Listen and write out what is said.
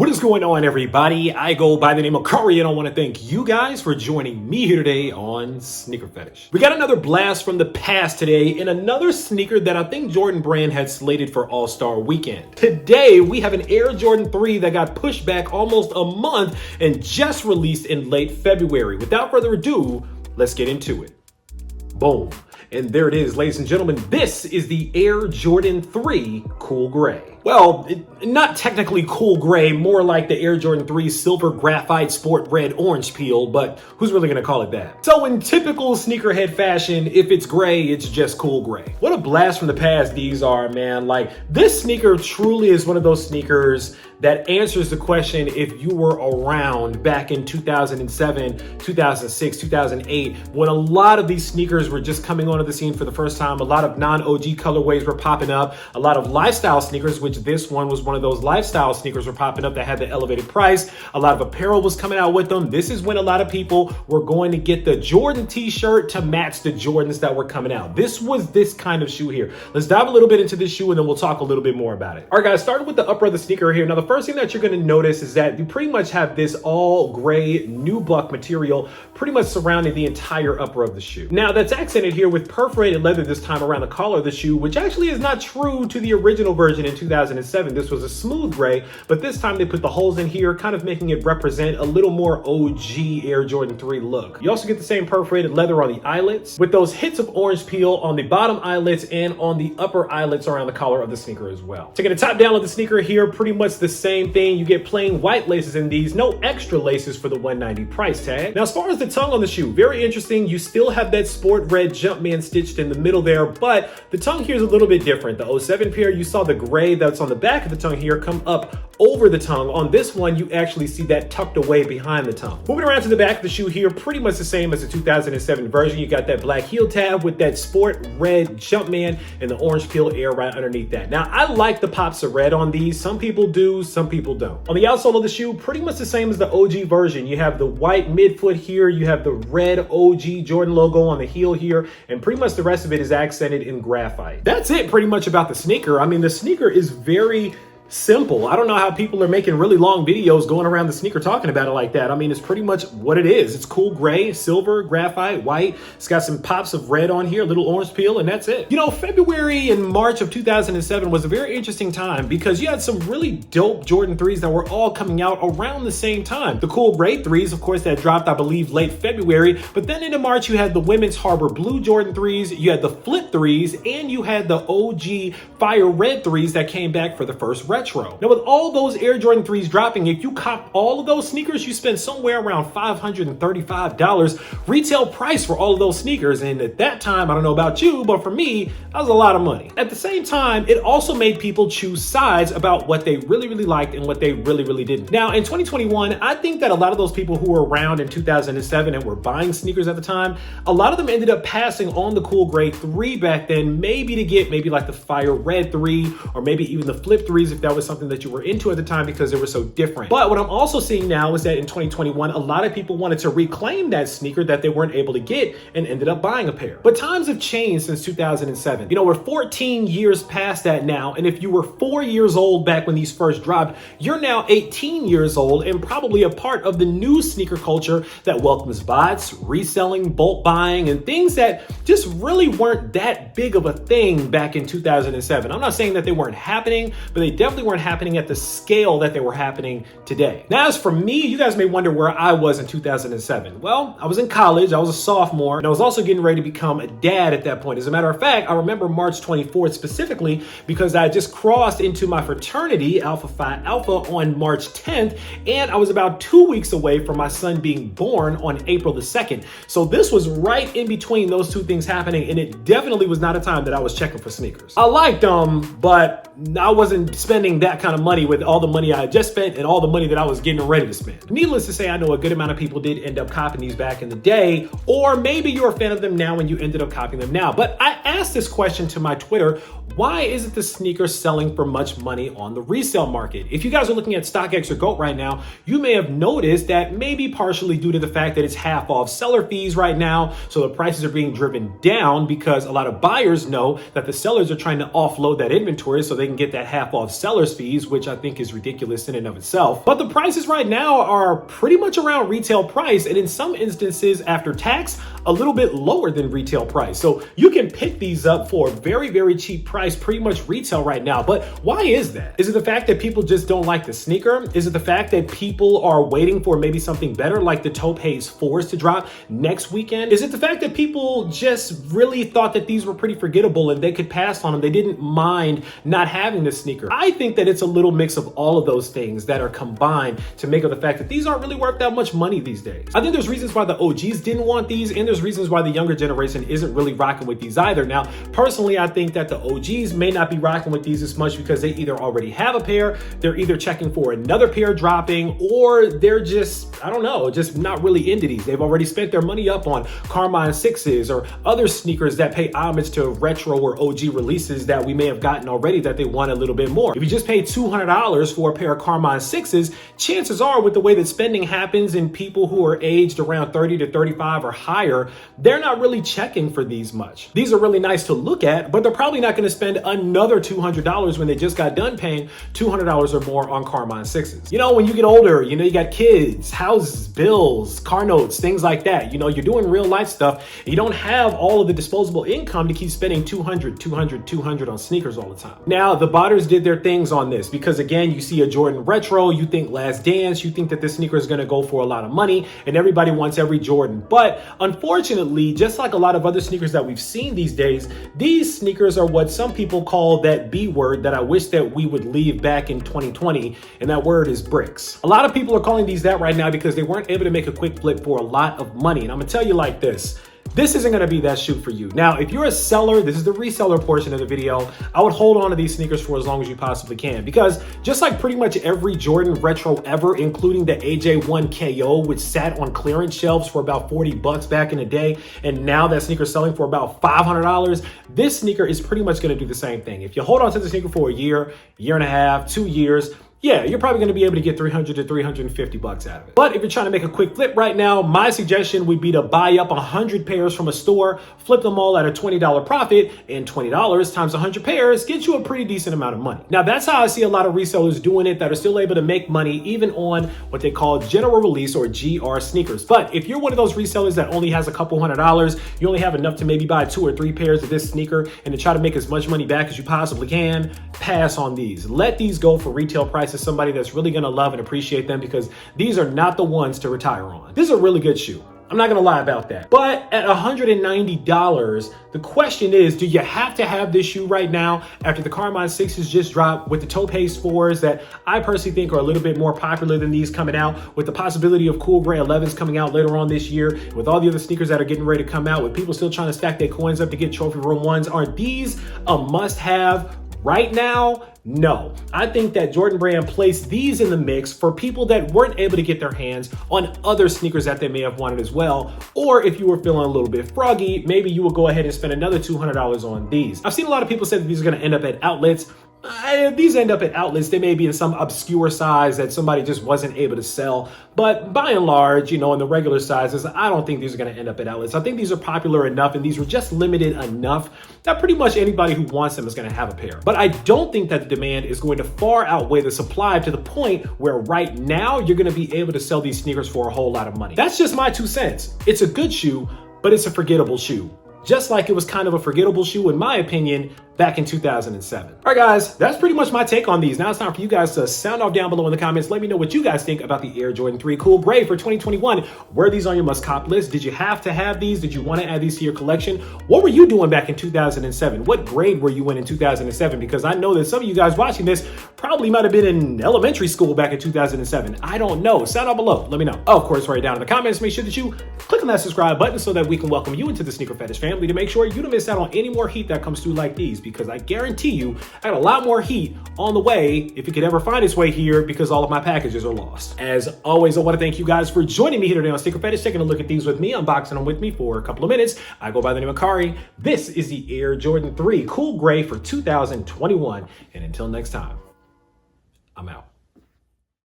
What is going on, everybody? I go by the name of Curry, and I want to thank you guys for joining me here today on SneakerPhetish. We got another blast from the past today and another sneaker that I think Jordan Brand had slated for All-Star Weekend. Today, we have an Air Jordan 3 that got pushed back almost a month and just released in late February. Without further ado, let's get into it. Boom. And there it is, ladies and gentlemen. This is the Air Jordan 3 Cool Gray. Well, not technically cool gray, more like the Air Jordan 3 silver graphite sport red orange peel, but who's really gonna call it that? So in typical sneakerhead fashion, if it's gray, it's just cool gray. What a blast from the past these are, man. Like, this sneaker truly is one of those sneakers that answers the question if you were around back in 2007, 2006, 2008, when a lot of these sneakers were just coming onto the scene for the first time. A lot of non-OG colorways were popping up. A lot of lifestyle sneakers, which this one was one of those lifestyle sneakers, were popping up that had the elevated price. A lot of apparel was coming out with them. This is when a lot of people were going to get the Jordan t-shirt to match the Jordans that were coming out. This was this kind of shoe here. Let's dive a little bit into this shoe and then we'll talk a little bit more about it. All right, guys, starting with the upper of the sneaker here. Now, the first thing that you're going to notice is that you pretty much have this all gray nubuck material pretty much surrounding the entire upper of the shoe. Now, that's accented here with perforated leather this time around the collar of the shoe, which actually is not true to the original version in 2007. This was a smooth gray, but this time they put the holes in here, kind of making it represent a little more OG Air Jordan 3 look. You also get the same perforated leather on the eyelets, with those hits of orange peel on the bottom eyelets and on the upper eyelets around the collar of the sneaker as well. Taking the top down of the sneaker here, pretty much the same thing. You get plain white laces in these, no extra laces for the $190 price tag. Now, as far as the tongue on the shoe, very interesting. You still have that sport red Jumpman stitched in the middle there, but the tongue here is a little bit different. The 07 pair, you saw the gray that's on the back of the tongue here come up over the tongue. On this one, you actually see that tucked away behind the tongue. Moving around to the back of the shoe here, pretty much the same as the 2007 version. You got that black heel tab with that sport red Jumpman and the orange peel air right underneath that. Now, I like the pops of red on these. Some people do, some people don't. On the outsole of the shoe, pretty much the same as the OG version. You have the white midfoot here, you have the red OG Jordan logo on the heel here, and pretty much the rest of it is accented in graphite. That's it pretty much about the sneaker. I mean, the sneaker is very simple. I don't know how people are making really long videos going around the sneaker talking about it like that. I mean, it's pretty much what it is. It's cool gray, silver, graphite, white. It's got some pops of red on here, a little orange peel, and that's it. You know, February and March of 2007 was a very interesting time because you had some really dope Jordan 3s that were all coming out around the same time. The cool gray 3s, of course, that dropped, I believe, late February. But then into March, you had the women's Harbor Blue Jordan 3s, you had the Flip 3s, and you had the OG Fire Red 3s that came back for the first retro. Now, with all those Air Jordan 3s dropping, if you cop all of those sneakers, you spend somewhere around $535 retail price for all of those sneakers. And at that time, I don't know about you, but for me, that was a lot of money. At the same time, it also made people choose sides about what they really, really liked and what they really, really didn't. Now, in 2021, I think that a lot of those people who were around in 2007 and were buying sneakers at the time, a lot of them ended up passing on the cool gray 3 back then, maybe to get maybe like the Fire Red 3 or maybe even the Flip 3s if that was something that you were into at the time because they were so different. But what I'm also seeing now is that in 2021, a lot of people wanted to reclaim that sneaker that they weren't able to get and ended up buying a pair. But times have changed since 2007. You know, we're 14 years past that now. And if you were 4 years old back when these first dropped, you're now 18 years old and probably a part of the new sneaker culture that welcomes bots, reselling, bulk buying, and things that just really weren't that big of a thing back in 2007. I'm not saying that they weren't happening, but they definitely weren't happening at the scale that they were happening today. Now, as for me, you guys may wonder where I was in 2007. Well, I was in college, I was a sophomore, and I was also getting ready to become a dad at that point. As a matter of fact, I remember March 24th specifically because I just crossed into my fraternity, Alpha Phi Alpha, on March 10th, and I was about 2 weeks away from my son being born on April the 2nd. So this was right in between those two things happening, and it definitely was not a time that I was checking for sneakers. I liked them, but I wasn't spending that kind of money with all the money I had just spent and all the money that I was getting ready to spend. Needless to say, I know a good amount of people did end up copying these back in the day, or maybe you're a fan of them now and you ended up copying them now. But I asked this question to my Twitter: why isn't the sneaker selling for much money on the resale market? If you guys are looking at StockX or GOAT right now, you may have noticed that maybe partially due to the fact that it's half off seller fees right now, so the prices are being driven down because a lot of buyers know that the sellers are trying to offload that inventory so they can get that half off seller seller's fees, which I think is ridiculous in and of itself. But the prices right now are pretty much around retail price, and in some instances after tax, a little bit lower than retail price. So you can pick these up for a very, very cheap price, pretty much retail right now. But why is that? Is it the fact that people just don't like the sneaker? Is it the fact that people are waiting for maybe something better like the Taupe Haze 4s to drop next weekend? Is it the fact that people just really thought that these were pretty forgettable and they could pass on them? They didn't mind not having the sneaker. I think that it's a little mix of all of those things that are combined to make up the fact that these aren't really worth that much money these days. I think there's reasons why the OGs didn't want these, and there's reasons why the younger generation isn't really rocking with these either. Now, personally, I think that the OGs may not be rocking with these as much because they either already have a pair, they're either checking for another pair dropping, or they're just, I don't know, just not really into these. They've already spent their money up on Carmine 6s or other sneakers that pay homage to retro or OG releases that we may have gotten already that they want a little bit more. If you just pay $200 for a pair of Carmine 6s, chances are with the way that spending happens in people who are aged around 30 to 35 or higher, they're not really checking for these much. These are really nice to look at, but they're probably not going to spend another $200 when they just got done paying $200 or more on Carmine 6s. You know, when you get older, you know, you got kids, houses, bills, car notes, things like that. You know, you're doing real life stuff. And you don't have all of the disposable income to keep spending $200 on sneakers all the time. Now, the botters did their things on this because, again, you see a Jordan retro, you think Last Dance, you think that this sneaker is going to go for a lot of money, and everybody wants every Jordan. But unfortunately, just like a lot of other sneakers that we've seen these days, these sneakers are what some people call that B word that I wish that we would leave back in 2020, and that word is bricks. A lot of people are calling these that right now because they weren't able to make a quick flip for a lot of money. And I'm gonna tell you like this. This isn't going to be that shoe for you. Now, if you're a seller, this is the reseller portion of the video, I would hold on to these sneakers for as long as you possibly can, because just like pretty much every Jordan retro ever, including the AJ1 KO, which sat on clearance shelves for about 40 bucks back in the day, and now that sneaker's selling for about $500, this sneaker is pretty much going to do the same thing. If you hold on to the sneaker for a year, year and a half, 2 years, yeah, you're probably going to be able to get 300 to 350 bucks out of it. But if you're trying to make a quick flip right now, my suggestion would be to buy up 100 pairs from a store, flip them all at a $20 profit, and $20 times 100 pairs gets you a pretty decent amount of money. Now, that's how I see a lot of resellers doing it that are still able to make money even on what they call general release or GR sneakers. But if you're one of those resellers that only has a couple $100s, you only have enough to maybe buy 2 or 3 pairs of this sneaker and to try to make as much money back as you possibly can, pass on these. Let these go for retail price to somebody that's really going to love and appreciate them, because these are not the ones to retire on. This is a really good shoe. I'm not going to lie about that. But at $190, the question is, do you have to have this shoe right now after the Carmine 6s just dropped, with the Taupe Haze 4s that I personally think are a little bit more popular than these coming out, with the possibility of cool gray 11s coming out later on this year, with all the other sneakers that are getting ready to come out, with people still trying to stack their coins up to get trophy room ones? Are these a must-have right now? No. I think that Jordan Brand placed these in the mix for people that weren't able to get their hands on other sneakers that they may have wanted as well. Or if you were feeling a little bit froggy, maybe you would go ahead and spend another $200 on these. I've seen a lot of people say that these are going to end up at outlets. If these end up at outlets, they may be in some obscure size that somebody just wasn't able to sell. But by and large, you know, in the regular sizes, I don't think these are going to end up at outlets. I think these are popular enough and these were just limited enough that pretty much anybody who wants them is going to have a pair. But I don't think that the demand is going to far outweigh the supply to the point where right now you're going to be able to sell these sneakers for a whole lot of money. That's just my 2 cents. It's a good shoe, but it's a forgettable shoe. Just like it was kind of a forgettable shoe, in my opinion, back in 2007. All right, guys, that's pretty much my take on these. Now it's time for you guys to sound off down below in the comments. Let me know what you guys think about the Air Jordan 3 Cool Gray for 2021. Were these on your must-cop list? Did you have to have these? Did you want to add these to your collection? What were you doing back in 2007? What grade were you in 2007? Because I know that some of you guys watching this probably might have been in elementary school back in 2007. I don't know. Sound out below. Let me know. Of course, write it down in the comments. Make sure that you click on that subscribe button so that we can welcome you into the Sneaker Fetish family, to make sure you don't miss out on any more heat that comes through like these, because I guarantee you I got a lot more heat on the way if it could ever find its way here, because all of my packages are lost. As always, I want to thank you guys for joining me here today on Sneaker Fetish, taking a look at these with me, unboxing them with me for a couple of minutes. I go by the name of Kari. This is the Air Jordan 3 Cool Gray for 2021. And until next time, I'm out.